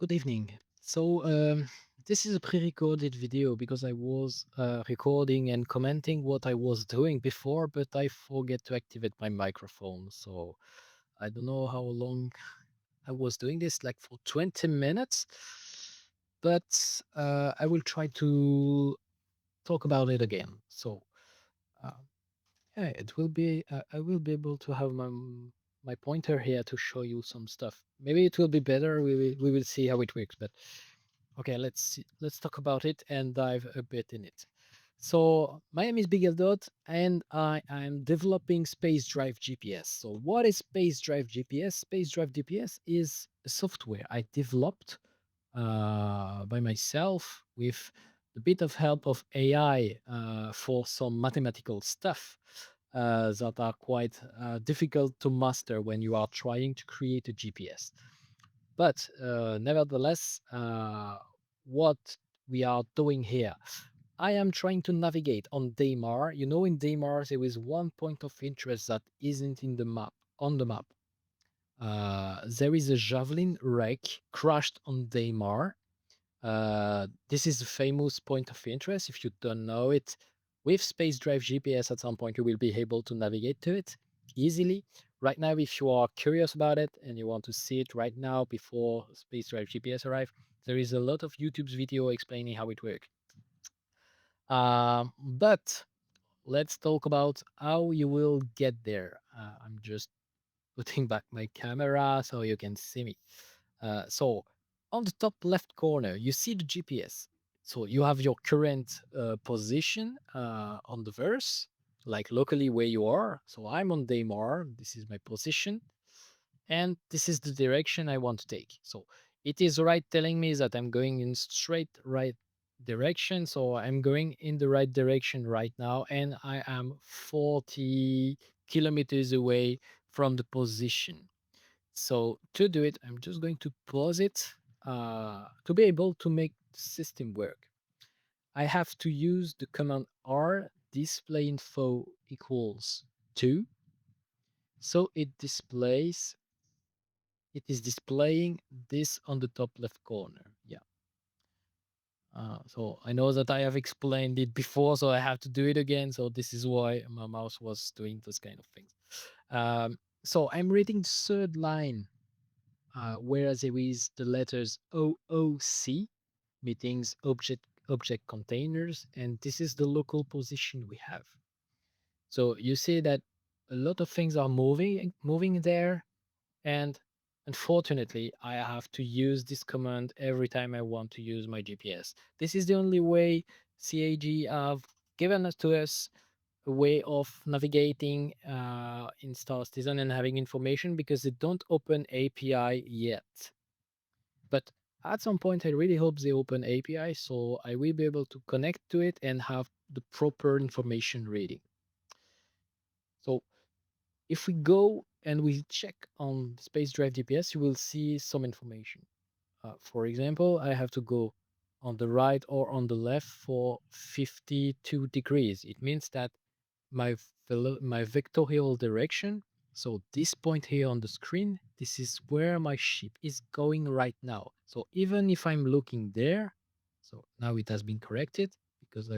Good evening. This is a pre-recorded video because I was recording and commenting what I was doing before, but I forget to activate my microphone. So I don't know how long I was doing this, like for 20 minutes, but I will try to talk about it again. Uh, yeah, it will be. I will be able to have my pointer here to show you some stuff. Maybe it will be better. We will see how it works. But okay, let's talk about it and dive a bit in it. So my name is Bigeldot, and I am developing SpaceDrive GPS. So what is SpaceDrive GPS? SpaceDrive GPS is a software I developed by myself with a bit of help of AI for some mathematical stuff that are quite difficult to master when you are trying to create a GPS. But nevertheless, what we are doing here, I am trying to navigate on Daymar. You know, in Daymar, there is one point of interest that isn't in the map, on the map. There is a javelin wreck crashed on Daymar. This is a famous point of interest. If you don't know it, with SpaceDrive GPS, at some point you will be able to navigate to it easily. Right now, if you are curious about it and you want to see it right now before SpaceDrive GPS arrive, there is a lot of YouTube's video explaining how it works. But let's talk about how you will get there. I'm just putting back my camera so you can see me. So on the top left corner, you see the GPS. So you have your current position on the verse, like locally where you are. So I'm on Daymar. This is my position. And this is the direction I want to take. So it is right telling me that I'm going in straight right direction. So I'm going in the right direction right now. And I am 40 kilometers away from the position. So to do it, I'm just going to pause it to be able to make the system work. I have to use the command R display info equals 2. So it is displaying this on the top left corner. Yeah. So I know that I have explained it before, so I have to do it again. So this is why my mouse was doing this kind of things. So I'm reading the third line where there is the letters OOC, meetings object containers, and this is the local position we have. So you see that a lot of things are moving there, and unfortunately, I have to use this command every time I want to use my GPS. This is the only way CAG have given us to us a way of navigating in Star Citizen and having information because they don't open API yet. But at some point, I really hope they open API so I will be able to connect to it and have the proper information reading. So if we go and we check on SpaceDrive GPS, you will see some information. For example, I have to go on the right or on the left for 52 degrees. It means that my vectorial direction, so this point here on the screen, this is where my ship is going right now. So even if I'm looking there, so now it has been corrected because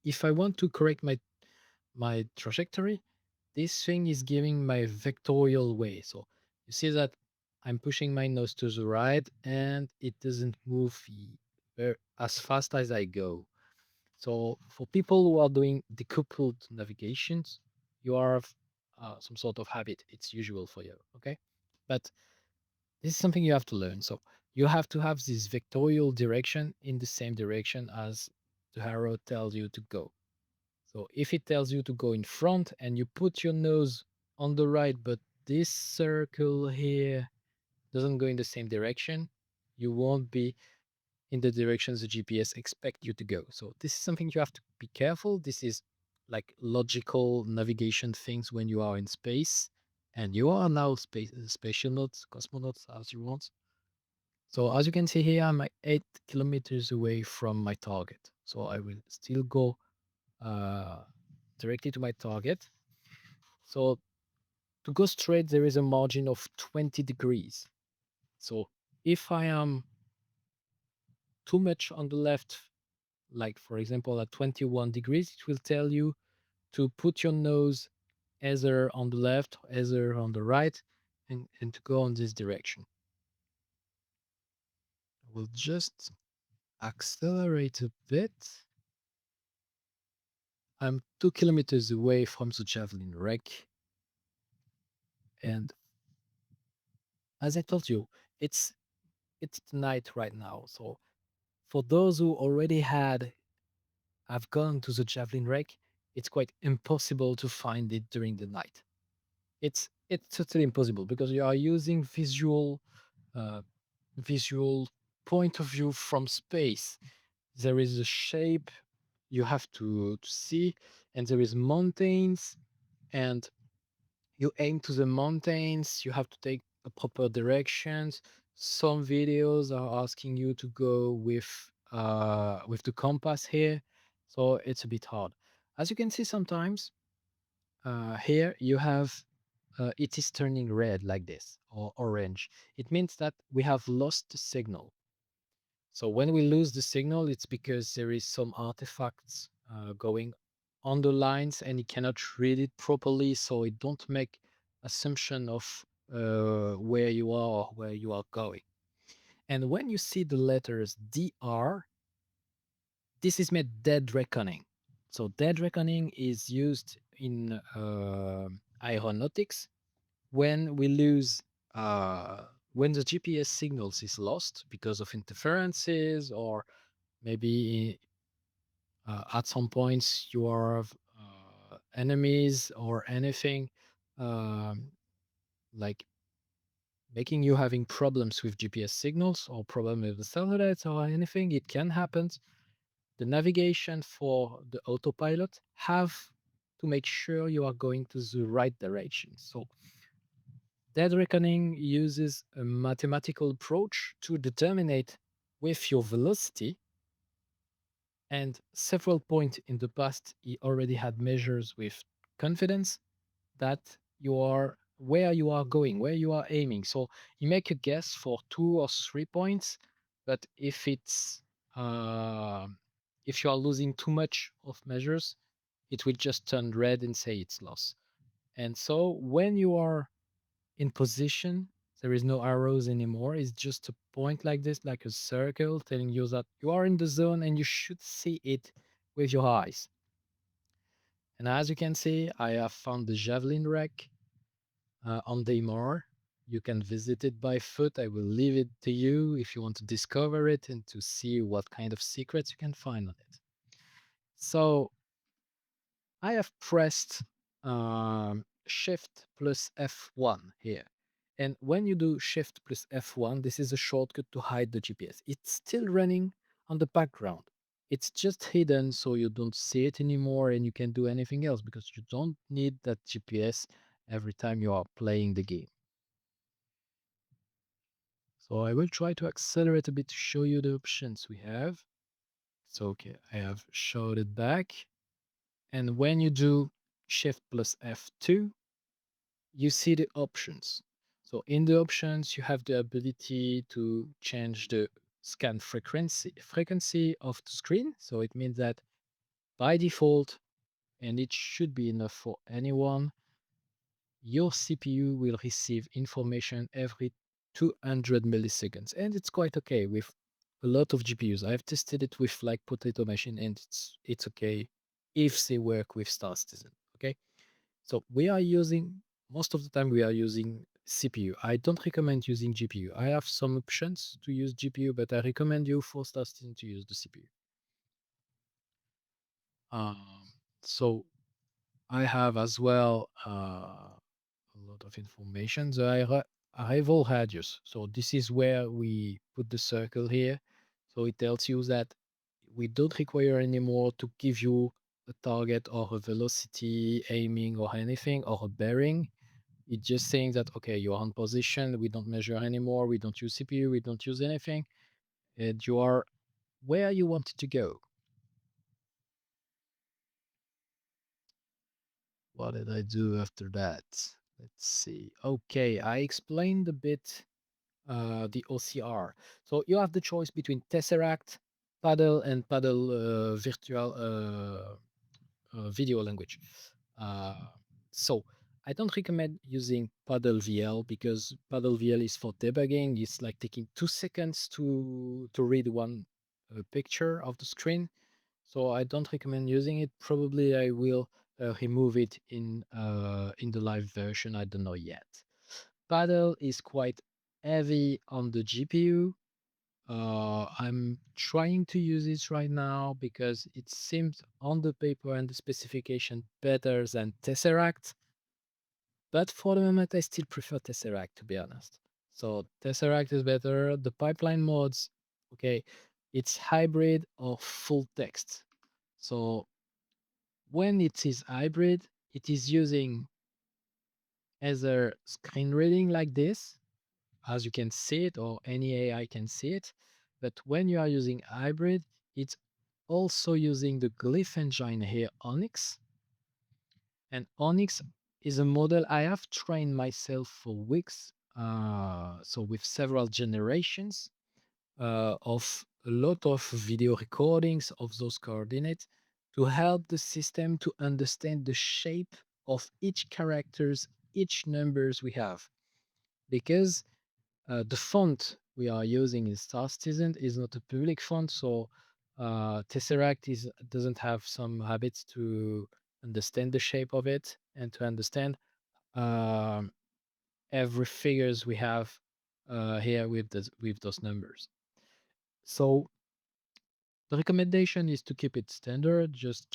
if I want to correct my trajectory, this thing is giving my vectorial way. So you see that I'm pushing my nose to the right and it doesn't move as fast as I go. So for people who are doing decoupled navigations, you are some sort of habit. It's usual for you, okay? But this is something you have to learn. So you have to have this vectorial direction in the same direction as the arrow tells you to go. So if it tells you to go in front and you put your nose on the right, but this circle here doesn't go in the same direction, you won't be in the directions the GPS expect you to go. So this is something you have to be careful. This is like logical navigation things when you are in space, and you are now spatialnauts, cosmonauts, as you want. So as you can see here, I'm 8 kilometers away from my target. So I will still go uh, directly to my target. So to go straight, there is a margin of 20 degrees. So if I am too much on the left, like for example at 21 degrees, it will tell you to put your nose either on the left, either on the right, and to go on this direction. We'll just accelerate a bit. I'm 2 kilometers away from the javelin wreck, and as I told you, it's it's night right now. So for those who already have gone to the javelin wreck, it's quite impossible to find it during the night. It's totally impossible because you are using uh, visual point of view from space. There is a shape you have to see, and there is mountains, and you aim to the mountains. You have to take a proper directions. Some videos are asking you to go with the compass here, so it's a bit hard. As you can see, sometimes here you have it is turning red like this or orange. It means that we have lost the signal. So when we lose the signal, it's because there is some artifacts going on the lines and it cannot read it properly. So it don't make assumption of where you are or where you are going. And when you see the letters DR, this is meant dead reckoning. So dead reckoning is used in aeronautics when we lose when the GPS signals is lost because of interferences or maybe at some points you are enemies or anything um, like making you having problems with GPS signals or problem with the satellites or anything. It can happen. The navigation for the autopilot have to make sure you are going to the right direction. So dead reckoning uses a mathematical approach to determine with your velocity, and several points in the past he already had measures with confidence that you are where you are going, where you are aiming. So you make a guess for 2 or 3 points, but uh, if you are losing too much of measures, it will just turn red and say it's lost. And so when you are in position, there is no arrows anymore. It's just a point like this, like a circle, telling you that you are in the zone and you should see it with your eyes. And as you can see, I have found the javelin wreck on Daymar. You can visit it by foot. I will leave it to you if you want to discover it and to see what kind of secrets you can find on it. So I have pressed Shift plus F1 here. And when you do Shift plus F1, this is a shortcut to hide the GPS. It's still running on the background. It's just hidden so you don't see it anymore and you can do anything else because you don't need that GPS every time you are playing the game. So I will try to accelerate a bit to show you the options we have. So okay, I have showed it back. And when you do Shift plus F2, you see the options. So in the options, you have the ability to change the scan frequency of the screen. So it means that by default, and it should be enough for anyone, your CPU will receive information every 200 milliseconds. And it's quite okay with a lot of GPUs. I've tested it with like Potato Machine and it's okay if they work with Star Citizen. Okay. So we are using, most of the time we are using CPU. I don't recommend using GPU. I have some options to use GPU, but I recommend you for Star Citizen to use the CPU. So I have as well a lot of information. The arrival radius. So this is where we put the circle here. So it tells you that we don't require anymore to give you a target or a velocity aiming or anything or a bearing. It's just saying that, okay, you're on position. We don't measure anymore. We don't use CPU. We don't use anything. And you are where you wanted to go. What did I do after that? Let's see. Okay, I explained a bit the OCR. So you have the choice between Tesseract, Paddle, and Paddle virtual video language. Uh, so I don't recommend using Paddle VL because Paddle VL is for debugging. It's like taking 2 seconds to read one picture of the screen. So I don't recommend using it. Probably I will remove it in the live version. I don't know yet. Paddle is quite heavy on the GPU. I'm trying to use it right now because it seems on the paper and the specification better than Tesseract. But for the moment, I still prefer Tesseract, to be honest. So Tesseract is better. The pipeline modes, okay, it's hybrid or full text. So when it is hybrid, it is using either screen reading like this, as you can see it, or any AI can see it. But when you are using hybrid, it's also using the glyph engine here, Onyx. And Onyx is a model I have trained myself for weeks. So with several generations of a lot of video recordings of those coordinates to help the system to understand the shape of each characters, each numbers we have. Because the font we are using in Star Citizen is not a public font, so Tesseract doesn't have some habits to understand the shape of it and to understand um, every figures we have here with those numbers. So the recommendation is to keep it standard. Just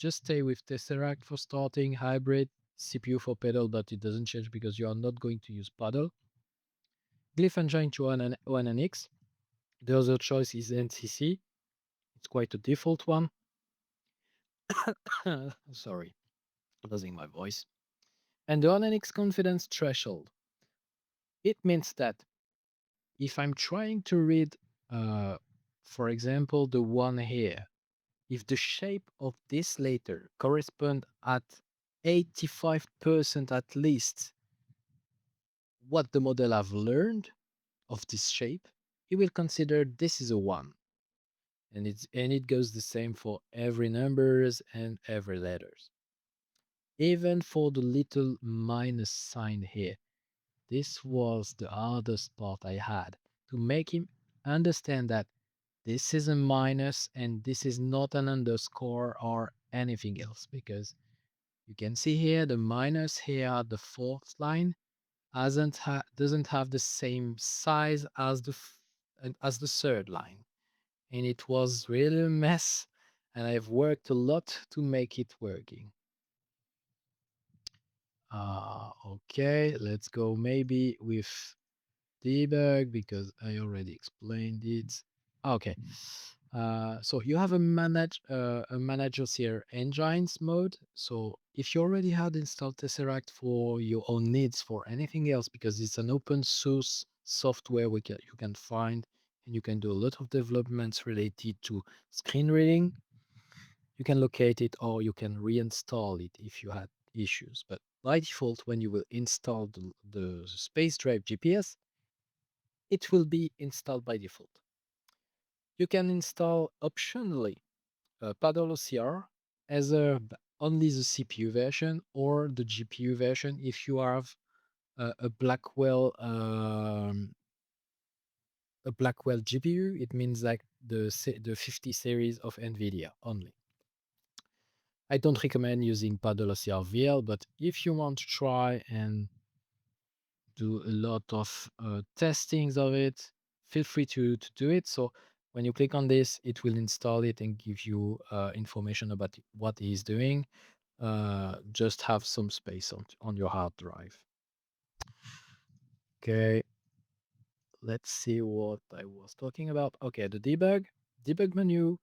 stay with Tesseract for starting, hybrid, CPU for pedal, but it doesn't change because you are not going to use paddle. Glyph engine to ONNX. The other choice is NCC. It's quite a default one. Sorry, losing my voice. And the ONNX confidence threshold. It means that if I'm trying to read, uh, for example, the one here, if the shape of this letter correspond at 85% at least what the model have learned of this shape, it will consider this is a 1. And it goes the same for every numbers and every letters. Even for the little minus sign here. This was the hardest part I had to make him understand that this is a minus and this is not an underscore or anything else, because you can see here the minus here at the fourth line doesn't have the same size as the third line, and it was really a mess, and I've worked a lot to make it working. Okay, let's go maybe with debug because I already explained it. Okay. So you have a managers here engines mode. So if you already had installed Tesseract for your own needs for anything else, because it's an open source software you can find and you can do a lot of developments related to screen reading, you can locate it or you can reinstall it if you had issues. But by default, when you will install the SpaceDrive GPS, it will be installed by default. You can install optionally Paddle OCR, either only the CPU version or the GPU version if you have a Blackwell GPU. It means like the 50 series of NVIDIA only. I don't recommend using Paddle OCR VL, but if you want to try and do a lot of testings of it, feel free to do it. So when you click on this, it will install it and give you information about what it is doing. Just have some space on your hard drive. Okay, let's see what I was talking about. Okay, the debug menu,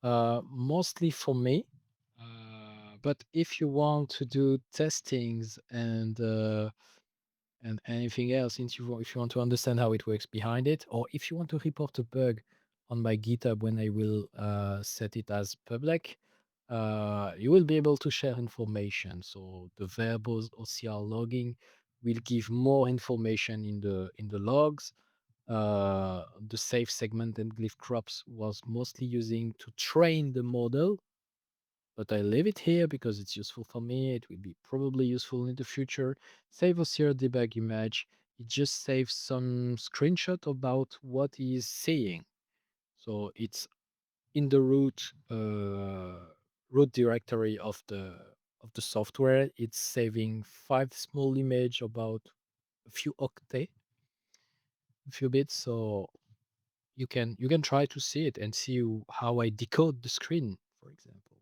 mostly for me. But if you want to do testings and anything else, if you want to understand how it works behind it, or if you want to report a bug on my GitHub when I will set it as public, you will be able to share information. So the verbose OCR logging will give more information in the logs. The save segment and glyph crops was mostly using to train the model, but I leave it here because it's useful for me. It will be probably useful in the future. Save OCR debug image. It just saves some screenshot about what he's seeing. So it's in the root directory of the software. It's saving 5 small image about a few octet, a few bits. So you can try to see it and see how I decode the screen, for example.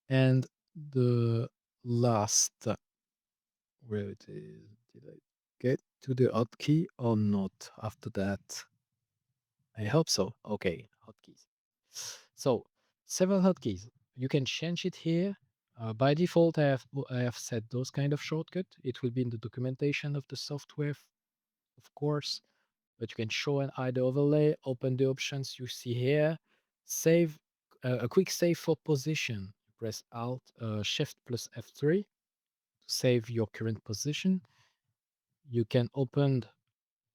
And the last, where it is, did I get to the hotkey or not after that? I hope so. Okay, hotkeys. So several hotkeys. You can change it here. By default, I have set those kind of shortcut. It will be in the documentation of the software, of course, but you can show and hide the overlay. Open the options you see here. Save a quick save for position. Press Alt Shift plus F3 to save your current position. You can open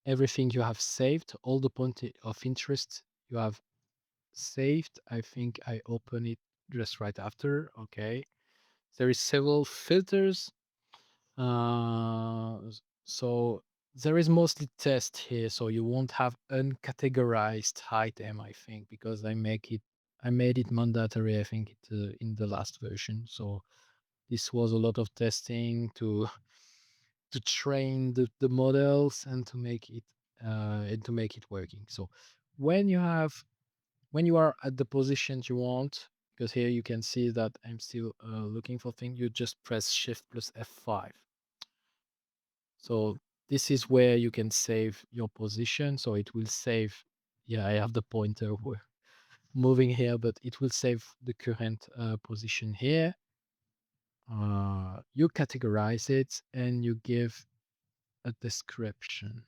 everything you have saved, all the point of interest you have saved. I think I open it just right after. Okay. There is several filters. So there is mostly test here, so you won't have uncategorized item, I think, because I made it mandatory, I think, in the last version. So this was a lot of testing to to train the models and to make it working. So when you have when you are at the positions you want, because here you can see that I'm still looking for things, you just press Shift plus F5. So this is where you can save your position. So it will save, yeah, I have the pointer moving here, but it will save the current position here. You categorize it and you give a description.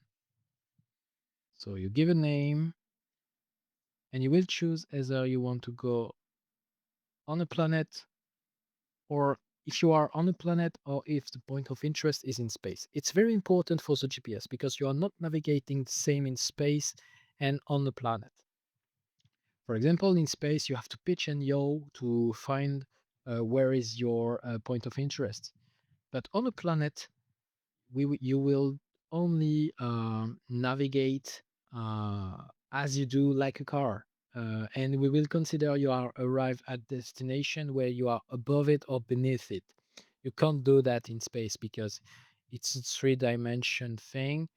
So you give a name and you will choose either you want to go on a planet, or if you are on a planet, or if the point of interest is in space. It's very important for the GPS because you are not navigating the same in space and on the planet. For example, in space, you have to pitch and yaw to find where is your point of interest. But on a planet, you will only navigate as you do like a car. And we will consider you are arrived at destination where you are above it or beneath it. You can't do that in space because it's a three-dimension thing,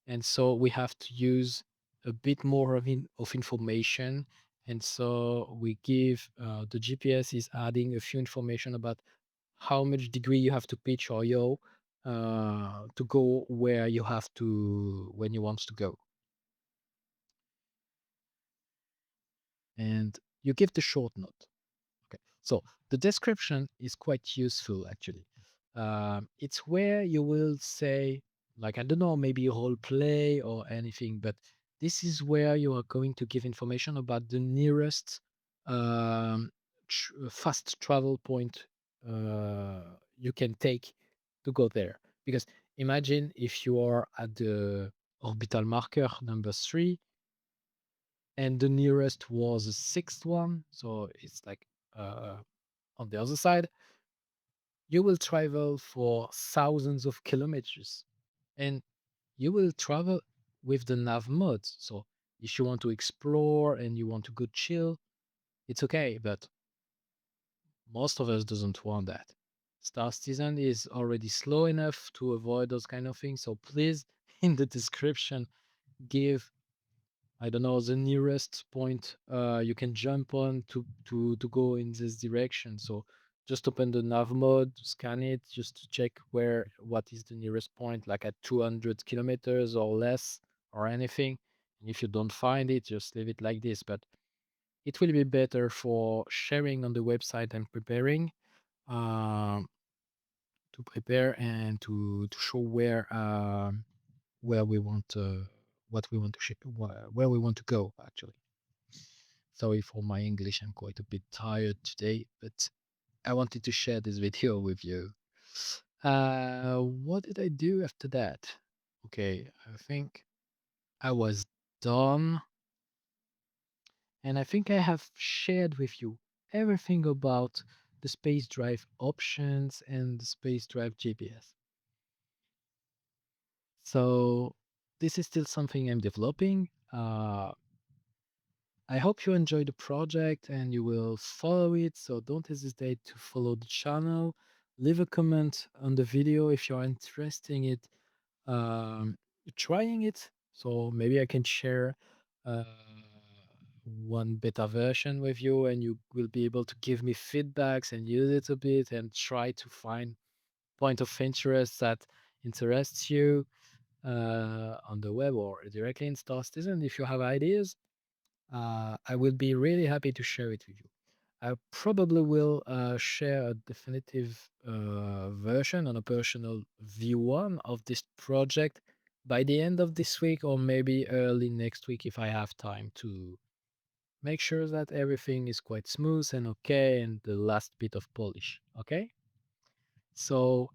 and so we have to use a bit more of information. And so we give the GPS is adding a few information about how much degree you have to pitch or yaw to go where you have to when you want to go. And you give the short note. Okay, so the description is quite useful actually. It's where you will say, like, I don't know, maybe a whole play or anything, but this is where you are going to give information about the nearest um, fast travel point you can take to go there. Because imagine if you are at the orbital marker number 3 and the nearest was the sixth one, so it's like uh, on the other side, you will travel for thousands of kilometers and you will travel with the nav mode. So if you want to explore and you want to go chill, it's okay, but most of us doesn't want that. Star Citizen is already slow enough to avoid those kind of things. So please, in the description, give, I don't know, the nearest point you can jump on to go in this direction. So just open the nav mode, scan it, just to check what is the nearest point, like at 200 kilometers or less or anything. And if you don't find it, just leave it like this. But it will be better for sharing on the website and preparing um, to prepare and to show where we want what we want to ship, where we want to go actually. Sorry for my English, I'm quite a bit tired today, but I wanted to share this video with you. What did I do after that? Okay, I think I was done, and I think I have shared with you everything about the space drive options and the space drive GPS. So this is still something I'm developing. I hope you enjoy the project and you will follow it. So don't hesitate to follow the channel. Leave a comment on the video if you're interested in it, um, trying it. So maybe I can share uh, one beta version with you, and you will be able to give me feedbacks and use it a bit and try to find point of interest that interests you on the web or directly in Star Citizen. If you have ideas, I will be really happy to share it with you. I probably will share a definitive version on a personal V1 of this project by the end of this week or maybe early next week if I have time to make sure that everything is quite smooth and okay and the last bit of polish. Okay? So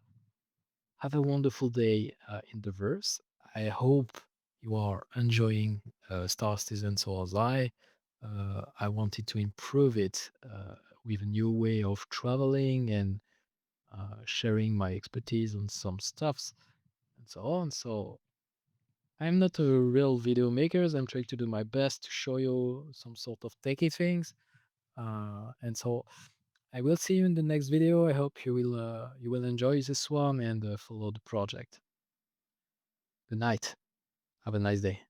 have a wonderful day in the verse. I hope you are enjoying Star Citizen so as I. I wanted to improve it with a new way of traveling and sharing my expertise on some stuffs and so on. So I'm not a real video maker. I'm trying to do my best to show you some sort of techie things. And so I will see you in the next video. I hope you will enjoy this one and follow the project. Good night. Have a nice day.